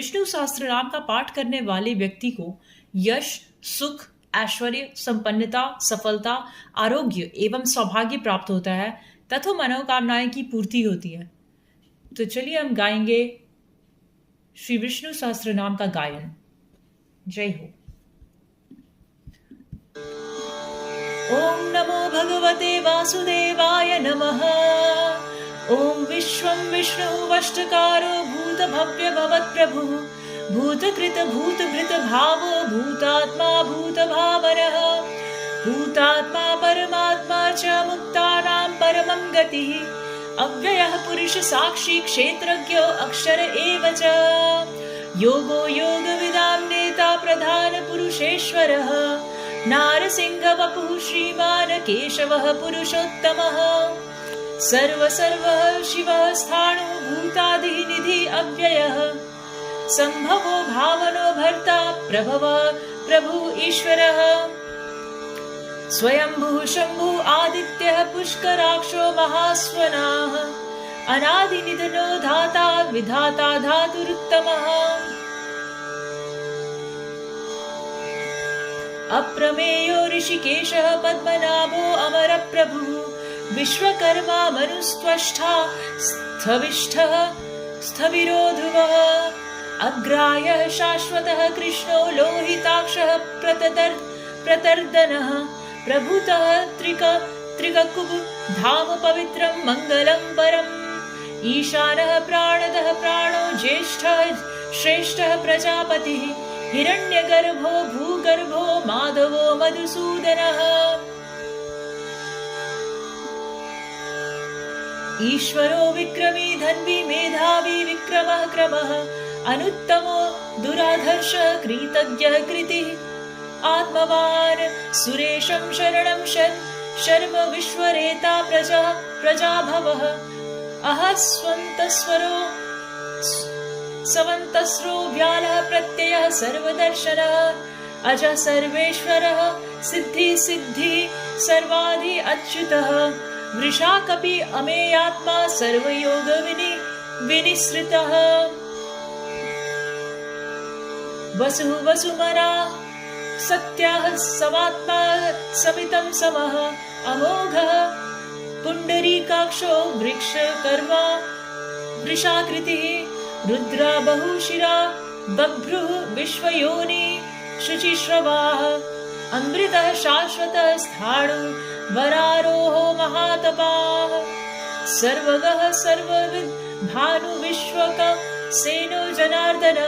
विष्णु सहस्त्र नाम का पाठ करने वाले व्यक्ति को यश, सुख, ऐश्वर्य, संपन्नता, सफलता, आरोग्य एवं सौभाग्य प्राप्त होता है तथा मनोकामनाएं की पूर्ति होती है। तो चलिए हम गाएंगे श्री विष्णु सहस्त्र नाम का गायन। जय हो। ओम नमो भगवते वासुदेवाय नमः। ओम विश्वं विष्णु वष्टकारो भूत भव्य भवत्प्रभु भूतकृत भूतभृत भावो भूतात्मा भूत भावनः भूतात्मा परमात्मा च मुक्तानां परमं गतिः अव्ययः पुरुष साक्षी क्षेत्रज्ञो अक्षर एव च योगो योगविदां नेता प्रधान पुरुषेश्वरः नारसिंह वपुः श्रीमान् केशवः पुरुषोत्तमः सर्वः शिवः स्थाणु भूतादिनिधि अव्ययः संभवो भावनो भर्ता प्रभु ईश्वरः स्वयंभुः शंभुः आदित्यः पुष्कराक्षो महास्वनाः अनादिनिधनो धाता विधाता धातुरुत्तमः अप्रमेयो ऋषिकेशः पद्मनाभो अमरप्रभुः विश्वकर्मा मनुस्त्वष्टा स्थविष्ठः स्थविरो ध्रुवः अग्राह्यः शाश्वतः कृष्णो लोहिताक्षः प्रतर्दनः प्रभुतः त्रिककुब् धाम पवित्रं मङ्गलं परम् ईशानः प्राणदः प्राणो ज्येष्ठः श्रेष्ठः प्रजापतिः हिरण्यगर्भो भूगर्भो माधवो मधुसूदनः ईश्वरो विक्रमी धन्वी मेधावी विक्रमः क्रमः अनुत्तमो दुराधर्षः कृतज्ञः कृतिः आत्मवान् सुरेशं शरणं शर्म विश्वरेता प्रजाभवः अहः स्वन्तस्रो व्यालः प्रत्ययः सर्वदर्शनः अजः सर्वेश्वरः सिद्धि सर्वाधि अच्युतः वृषाकपि अमेयात्मा सर्वयोग विनिसृतः वसुः वसुमना सत्याः सवात्मा समितं समः अमोघः पुण्डरीकाक्षो वृक्षकर्मा वृषाकृतिः रुद्रा बहुशिरा बभ्रुः विश्वयोनि शुचिश्रवाः अमृतः शाश्वतः स्थाणु वरारोहो महातपाः सर्वगः सर्वविद् भानु विश्वक सेनो जनार्दनः